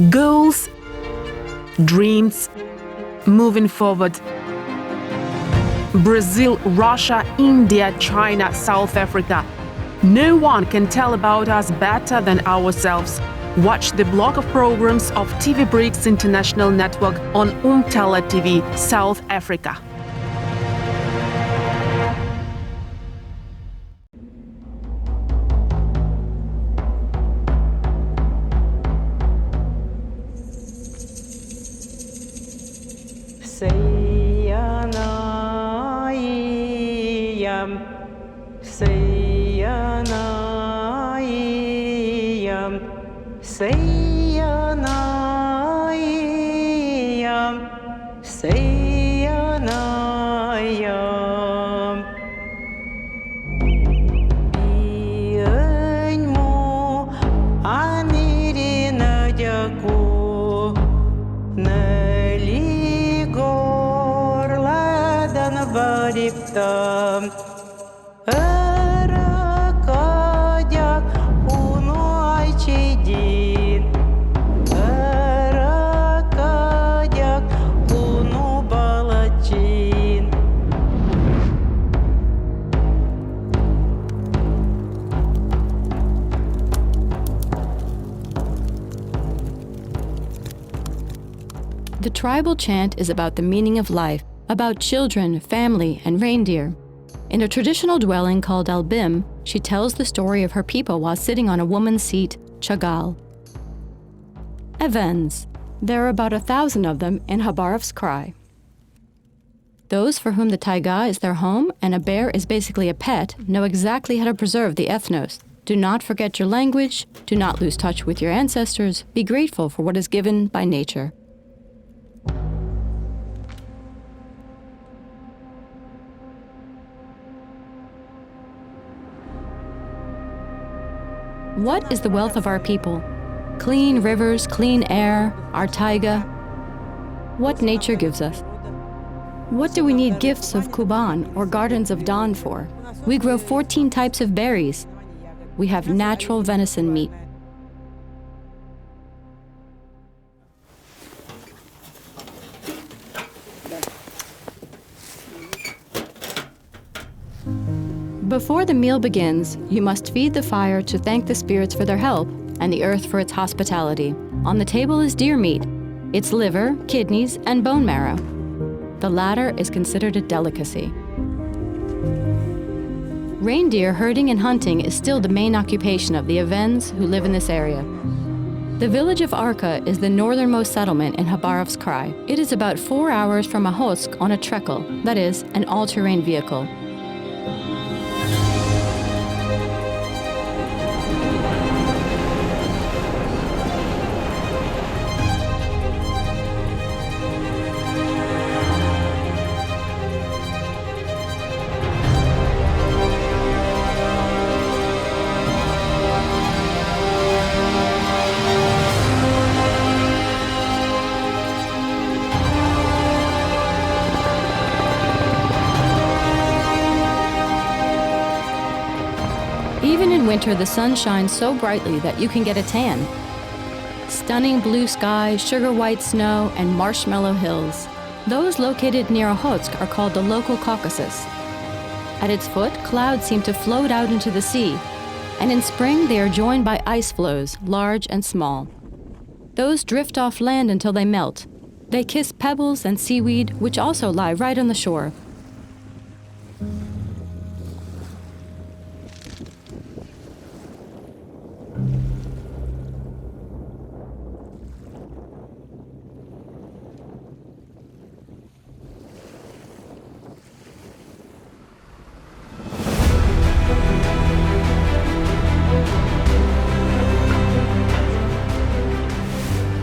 Goals, dreams, moving forward. Brazil, Russia, India, China, South Africa. No one can tell about us better than ourselves. Watch the block of programs of TV BRICS International Network on Umtala TV, South Africa. The tribal chant is about the meaning of life, about children, family, and reindeer. In a traditional dwelling called Albim, she tells the story of her people while sitting on a woman's seat, Chagall. Evans. There are about 1,000 of them in Khabarovsk Krai. Those for whom the taiga is their home and a bear is basically a pet know exactly how to preserve the ethnos. Do not forget your language, do not lose touch with your ancestors, be grateful for what is given by nature. What is the wealth of our people? Clean rivers, clean air, our taiga. What nature gives us? What do we need gifts of Kuban or gardens of Don for? We grow 14 types of berries. We have natural venison meat. Before the meal begins, you must feed the fire to thank the spirits for their help and the earth for its hospitality. On the table is deer meat, its liver, kidneys, and bone marrow. The latter is considered a delicacy. Reindeer herding and hunting is still the main occupation of the Evens who live in this area. The village of Arka is the northernmost settlement in Khabarovsk Krai. It is about 4 hours from Ahotsk on a trekel, that is, an all-terrain vehicle. Even in winter, the sun shines so brightly that you can get a tan. Stunning blue sky, sugar white snow, and marshmallow hills. Those located near Ahotsk are called the local Caucasus. At its foot, clouds seem to float out into the sea, and in spring they are joined by ice floes, large and small. Those drift off land until they melt. They kiss pebbles and seaweed, which also lie right on the shore.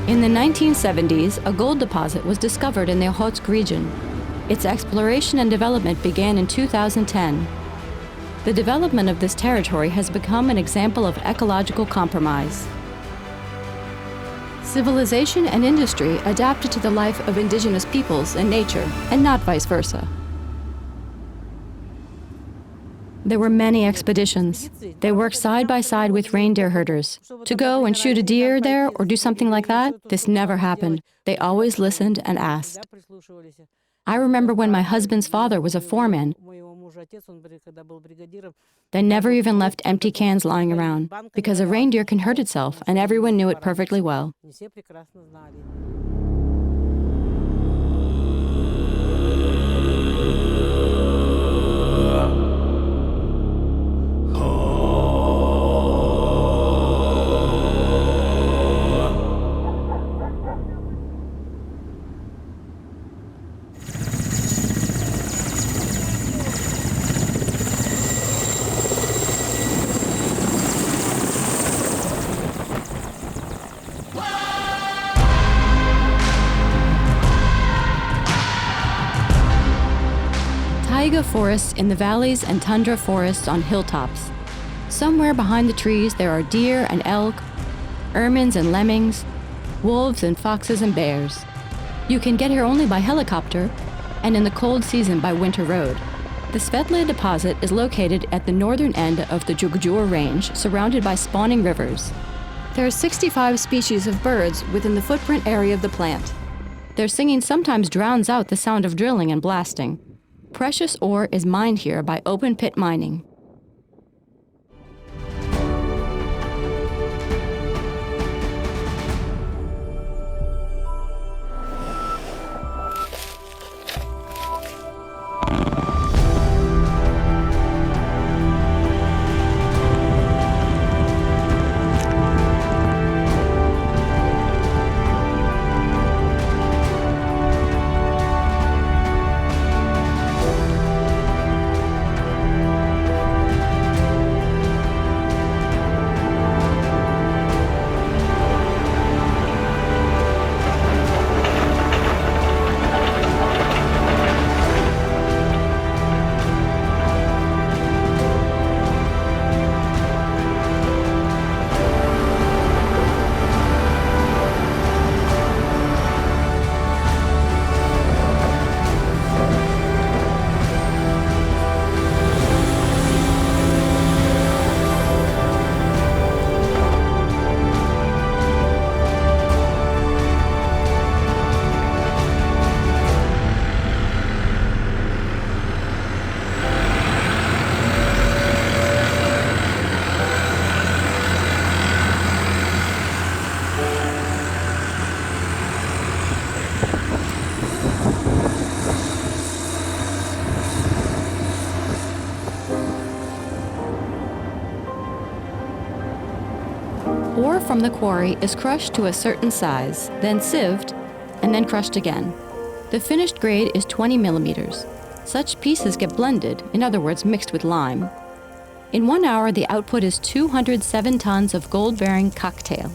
In the 1970s, a gold deposit was discovered in the Okhotsk region. Its exploration and development began in 2010. The development of this territory has become an example of ecological compromise. Civilization and industry adapted to the life of indigenous peoples and nature, and not vice versa. There were many expeditions. They worked side by side with reindeer herders. To go and shoot a deer there or do something like that, this never happened. They always listened and asked. I remember when my husband's father was a foreman, they never even left empty cans lying around, because a reindeer can hurt itself, and everyone knew it perfectly well. Taiga forests in the valleys and tundra forests on hilltops. Somewhere behind the trees there are deer and elk, ermines and lemmings, wolves and foxes and bears. You can get here only by helicopter, and in the cold season by winter road. The Svetla deposit is located at the northern end of the Jugjur Range, surrounded by spawning rivers. There are 65 species of birds within the footprint area of the plant. Their singing sometimes drowns out the sound of drilling and blasting. Precious ore is mined here by open pit mining. Ore from the quarry is crushed to a certain size, then sieved, and then crushed again. The finished grade is 20 millimeters. Such pieces get blended, in other words, mixed with lime. In 1 hour, the output is 207 tons of gold-bearing cocktail.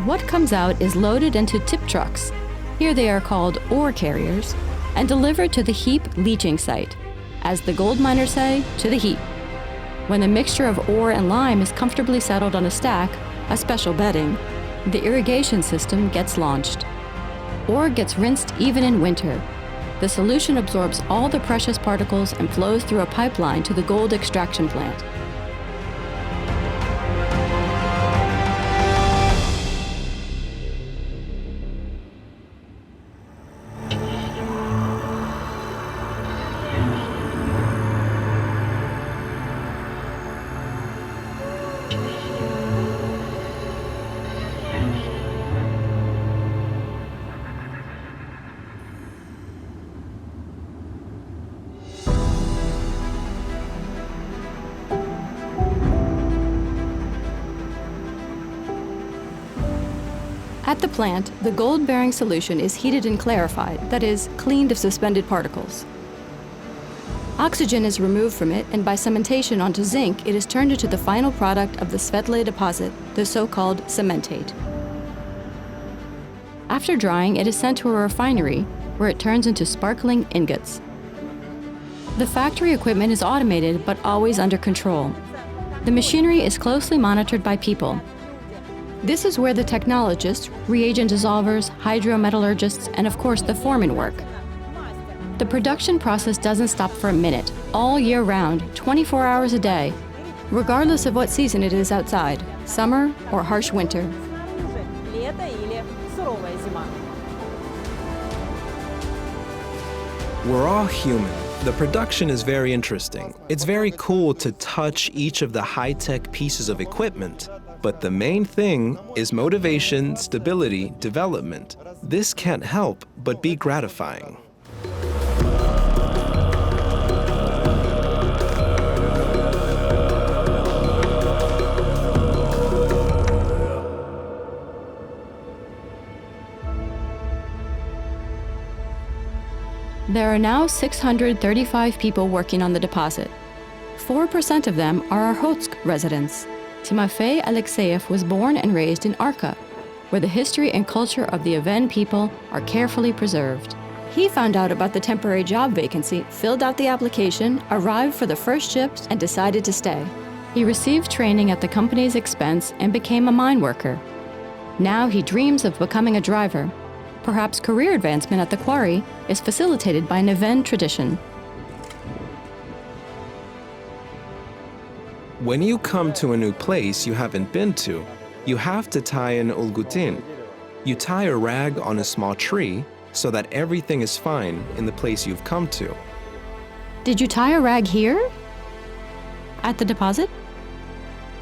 What comes out is loaded into tip trucks. Here they are called ore carriers, and delivered to the heap leaching site. As the gold miners say, to the heap. When the mixture of ore and lime is comfortably settled on a stack, a special bedding, the irrigation system gets launched. Ore gets rinsed even in winter. The solution absorbs all the precious particles and flows through a pipeline to the gold extraction plant. At the plant, the gold-bearing solution is heated and clarified, that is, cleaned of suspended particles. Oxygen is removed from it, and by cementation onto zinc, it is turned into the final product of the Svetlé deposit, the so-called cementate. After drying, it is sent to a refinery, where it turns into sparkling ingots. The factory equipment is automated, but always under control. The machinery is closely monitored by people. This is where the technologists, reagent dissolvers, hydrometallurgists, and of course the foremen work. The production process doesn't stop for a minute, all year round, 24 hours a day, regardless of what season it is outside, summer or harsh winter. We're all human. The production is very interesting. It's very cool to touch each of the high-tech pieces of equipment. But the main thing is motivation, stability, development. This can't help but be gratifying. There are now 635 people working on the deposit. 4% of them are Okhotsk residents. Timofey Alexeyev was born and raised in Arka, where the history and culture of the Aven people are carefully preserved. He found out about the temporary job vacancy, filled out the application, arrived for the first ships, and decided to stay. He received training at the company's expense and became a mine worker. Now he dreams of becoming a driver. Perhaps career advancement at the quarry is facilitated by an Aven tradition. When you come to a new place you haven't been to, you have to tie an ulgutin. You tie a rag on a small tree so that everything is fine in the place you've come to. Did you tie a rag here? At the deposit?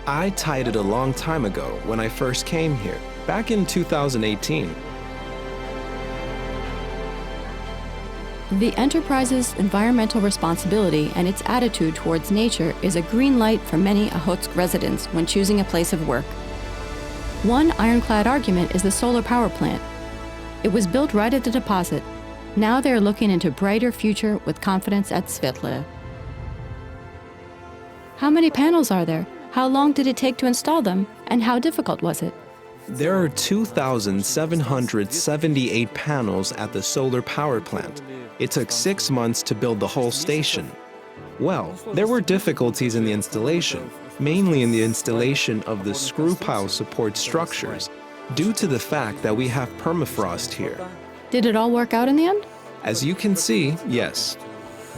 I tied it a long time ago when I first came here, back in 2018. The enterprise's environmental responsibility and its attitude towards nature is a green light for many Okhotsk residents when choosing a place of work. One ironclad argument is the solar power plant. It was built right at the deposit. Now they are looking into a brighter future with confidence at Svetlé. How many panels are there? How long did it take to install them? And how difficult was it? There are 2,778 panels at the solar power plant. It took 6 months to build the whole station. Well, there were difficulties in the installation, mainly in the installation of the screw pile support structures, due to the fact that we have permafrost here. Did it all work out in the end? As you can see, yes.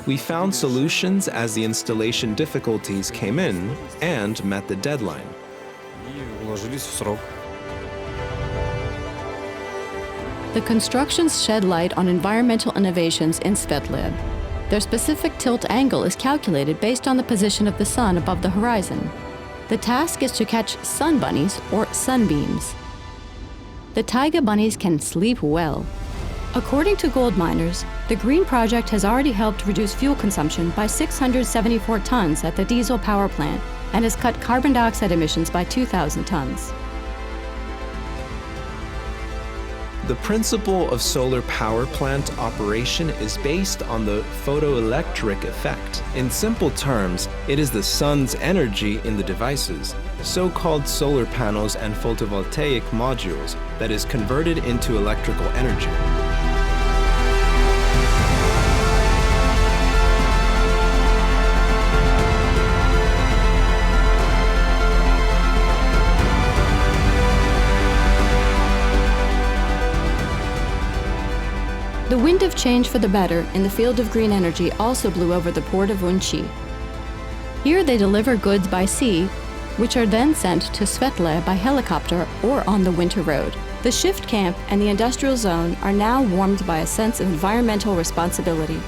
We found solutions as the installation difficulties came in and met the deadline. The constructions shed light on environmental innovations in Svetlé. Their specific tilt angle is calculated based on the position of the sun above the horizon. The task is to catch sun bunnies or sunbeams. The taiga bunnies can sleep well. According to gold miners, the Green Project has already helped reduce fuel consumption by 674 tons at the diesel power plant and has cut carbon dioxide emissions by 2,000 tons. The principle of solar power plant operation is based on the photoelectric effect. In simple terms, it is the sun's energy in the devices, so-called solar panels and photovoltaic modules, that is converted into electrical energy. The wind of change for the better in the field of green energy also blew over the port of Unchi. Here they deliver goods by sea, which are then sent to Svetlé by helicopter or on the winter road. The shift camp and the industrial zone are now warmed by a sense of environmental responsibility.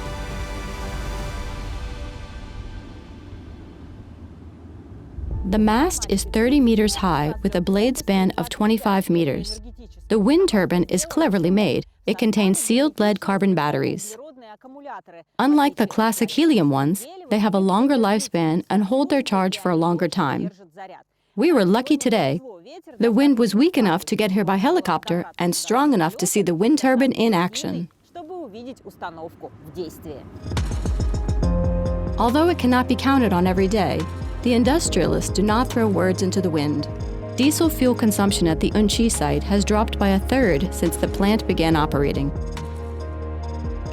The mast is 30 meters high with a blade span of 25 meters. The wind turbine is cleverly made. It contains sealed lead carbon batteries. Unlike the classic helium ones, they have a longer lifespan and hold their charge for a longer time. We were lucky today. The wind was weak enough to get here by helicopter and strong enough to see the wind turbine in action. Although it cannot be counted on every day, the industrialists do not throw words into the wind. Diesel fuel consumption at the Unchi site has dropped by 1/3 since the plant began operating.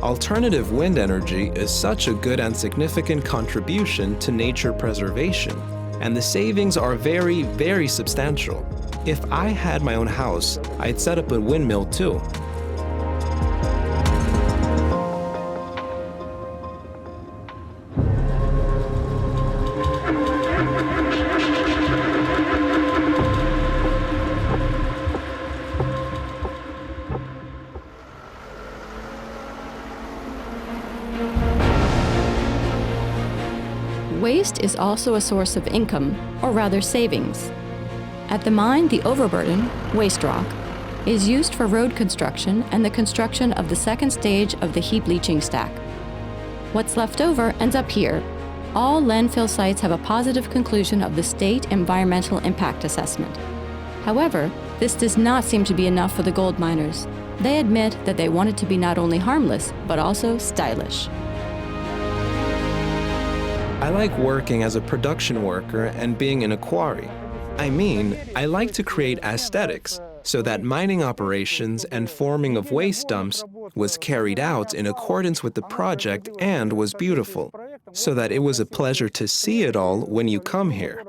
Alternative wind energy is such a good and significant contribution to nature preservation, and the savings are very, very substantial. If I had my own house, I'd set up a windmill too. Waste is also a source of income, or rather savings. At the mine, the overburden, waste rock, is used for road construction and the construction of the second stage of the heap leaching stack. What's left over ends up here. All landfill sites have a positive conclusion of the State Environmental Impact Assessment. However, this does not seem to be enough for the gold miners. They admit that they want it to be not only harmless, but also stylish. I like working as a production worker and being in a quarry. I mean, I like to create aesthetics so that mining operations and forming of waste dumps was carried out in accordance with the project and was beautiful, so that it was a pleasure to see it all when you come here.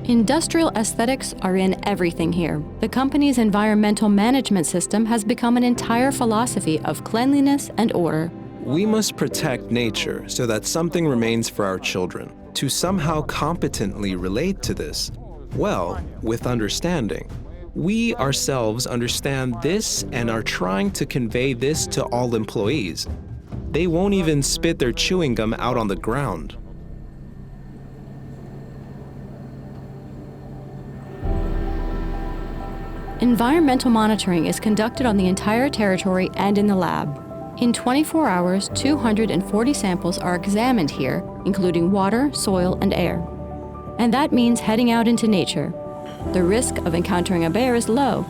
Industrial aesthetics are in everything here. The company's environmental management system has become an entire philosophy of cleanliness and order. We must protect nature so that something remains for our children. To somehow competently relate to this, well, with understanding. We ourselves understand this and are trying to convey this to all employees. They won't even spit their chewing gum out on the ground. Environmental monitoring is conducted on the entire territory and in the lab. In 24 hours, 240 samples are examined here, including water, soil, and air. And that means heading out into nature. The risk of encountering a bear is low.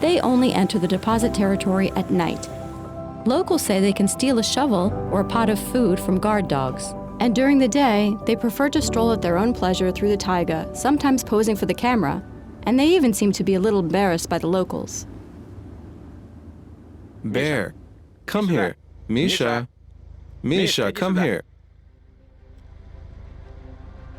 They only enter the deposit territory at night. Locals say they can steal a shovel or a pot of food from guard dogs. And during the day, they prefer to stroll at their own pleasure through the taiga, sometimes posing for the camera, and they even seem to be a little embarrassed by the locals. Bear, come here. Misha. Misha, come here.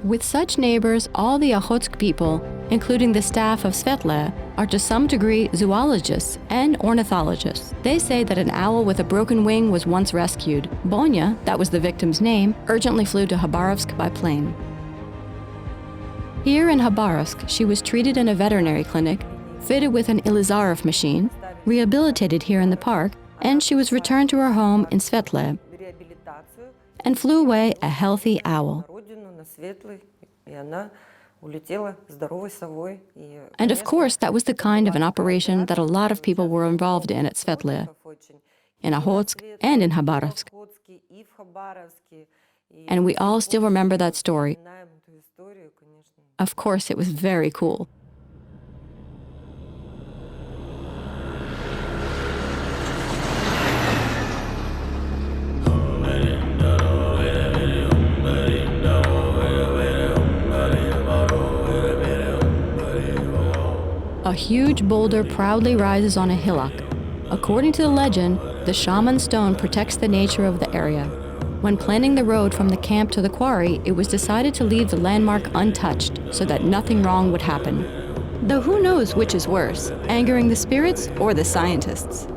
With such neighbors, all the Okhotsk people, including the staff of Svetle, are to some degree zoologists and ornithologists. They say that an owl with a broken wing was once rescued. Bonya, that was the victim's name, urgently flew to Khabarovsk by plane. Here in Khabarovsk, she was treated in a veterinary clinic, fitted with an Ilizarov machine, rehabilitated here in the park, and she was returned to her home in Svetle and flew away a healthy owl. And of course, that was the kind of an operation that a lot of people were involved in at Svetle, in Okhotsk and in Khabarovsk. And we all still remember that story. Of course, it was very cool. A huge boulder proudly rises on a hillock. According to the legend, the shaman stone protects the nature of the area. When planning the road from the camp to the quarry, it was decided to leave the landmark untouched so that nothing wrong would happen. Though who knows which is worse, angering the spirits or the scientists?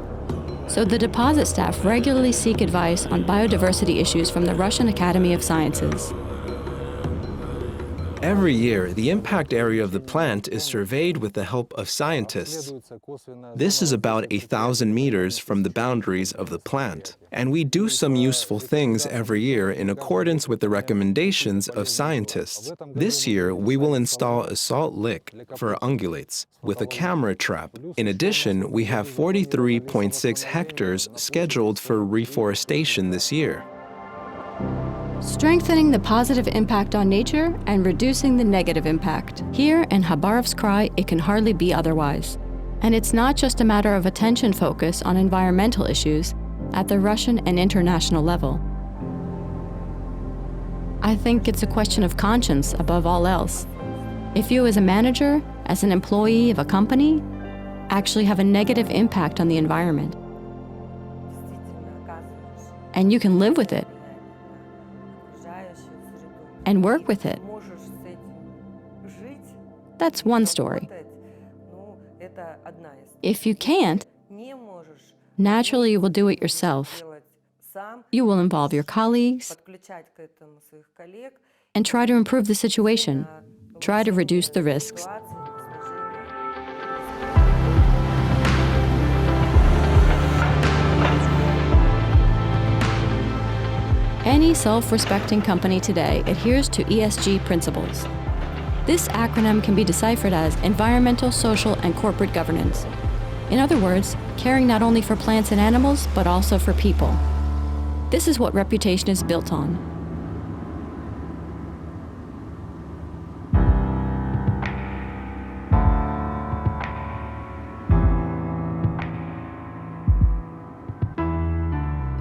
So the deposit staff regularly seek advice on biodiversity issues from the Russian Academy of Sciences. Every year, the impact area of the plant is surveyed with the help of scientists. This is about 1,000 meters from the boundaries of the plant, and we do some useful things every year in accordance with the recommendations of scientists. This year, we will install a salt lick for ungulates with a camera trap. In addition, we have 43.6 hectares scheduled for reforestation this year. Strengthening the positive impact on nature and reducing the negative impact. Here in Khabarovsk Krai, it can hardly be otherwise. And it's not just a matter of attention focus on environmental issues at the Russian and international level. I think it's a question of conscience above all else. If you as a manager, as an employee of a company, actually have a negative impact on the environment, and you can live with it, and work with it, that's one story. If you can't, naturally you will do it yourself. You will involve your colleagues and try to improve the situation, try to reduce the risks. Any self-respecting company today adheres to ESG principles. This acronym can be deciphered as environmental, social, and corporate governance. In other words, caring not only for plants and animals, but also for people. This is what reputation is built on.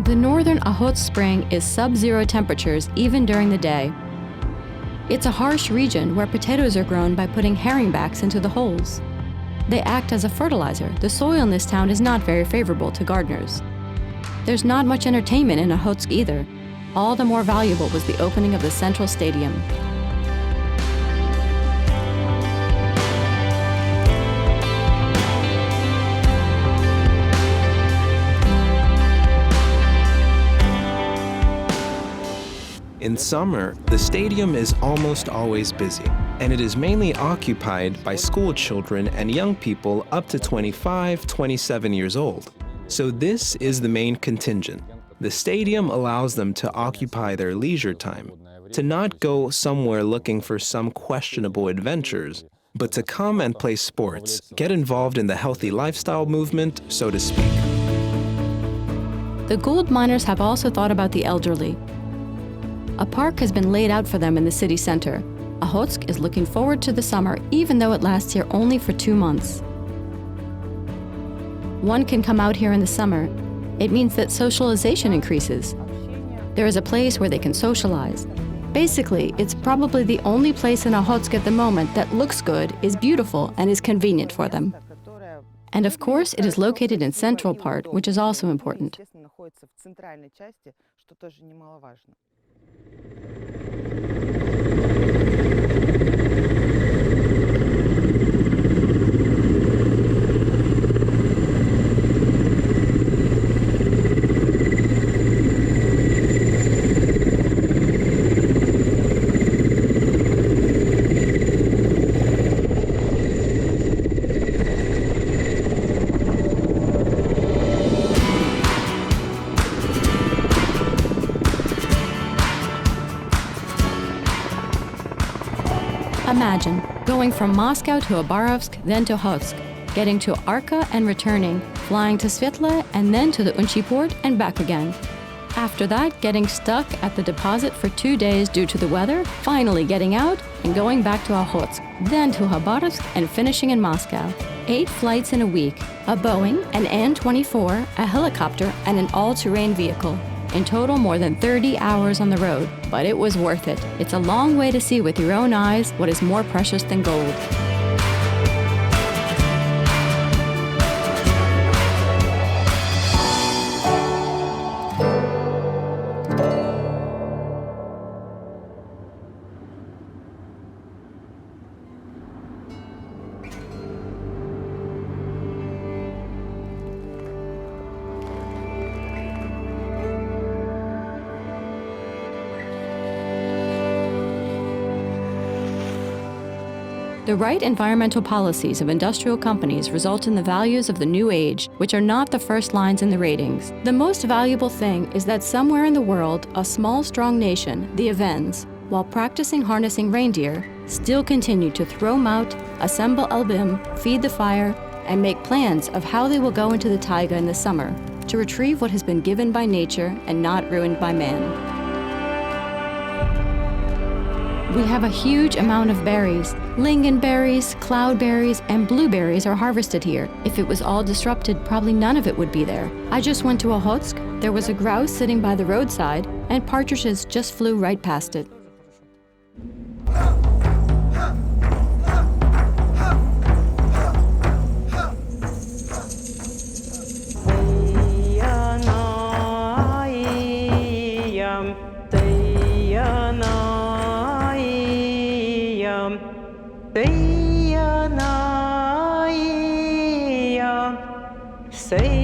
The northern Okhotsk Spring is sub-zero temperatures even during the day. It's a harsh region where potatoes are grown by putting herringbacks into the holes. They act as a fertilizer. The soil in this town is not very favorable to gardeners. There's not much entertainment in Okhotsk either. All the more valuable was the opening of the central stadium. In summer, the stadium is almost always busy, and it is mainly occupied by school children and young people up to 25, 27 years old. So this is the main contingent. The stadium allows them to occupy their leisure time, to not go somewhere looking for some questionable adventures, but to come and play sports, get involved in the healthy lifestyle movement, so to speak. The gold miners have also thought about the elderly. A park has been laid out for them in the city center. Okhotsk is looking forward to the summer, even though it lasts here only for 2 months. One can come out here in the summer. It means that socialization increases. There is a place where they can socialize. Basically, it's probably the only place in Okhotsk at the moment that looks good, is beautiful, and is convenient for them. And of course, it is located in central part, which is also important. Imagine going from Moscow to Khabarovsk, then to Okhotsk, getting to Arka and returning, flying to Svetla and then to the Unchi port and back again. After that, getting stuck at the deposit for 2 days due to the weather, finally getting out and going back to Okhotsk, then to Khabarovsk and finishing in Moscow. 8 flights in a week, a Boeing, an An-24, a helicopter, and an all-terrain vehicle. In total, more than 30 hours on the road, but it was worth it. It's a long way to see with your own eyes what is more precious than gold. The right environmental policies of industrial companies result in the values of the new age, which are not the first lines in the ratings. The most valuable thing is that somewhere in the world, a small, strong nation, the Avens, while practicing harnessing reindeer, still continue to throw maut, assemble albim, feed the fire, and make plans of how they will go into the taiga in the summer to retrieve what has been given by nature and not ruined by man. We have a huge amount of berries. Lingonberries, cloudberries, and blueberries are harvested here. If it was all disrupted, probably none of it would be there. I just went to Okhotsk, there was a grouse sitting by the roadside, and partridges just flew right past it. Say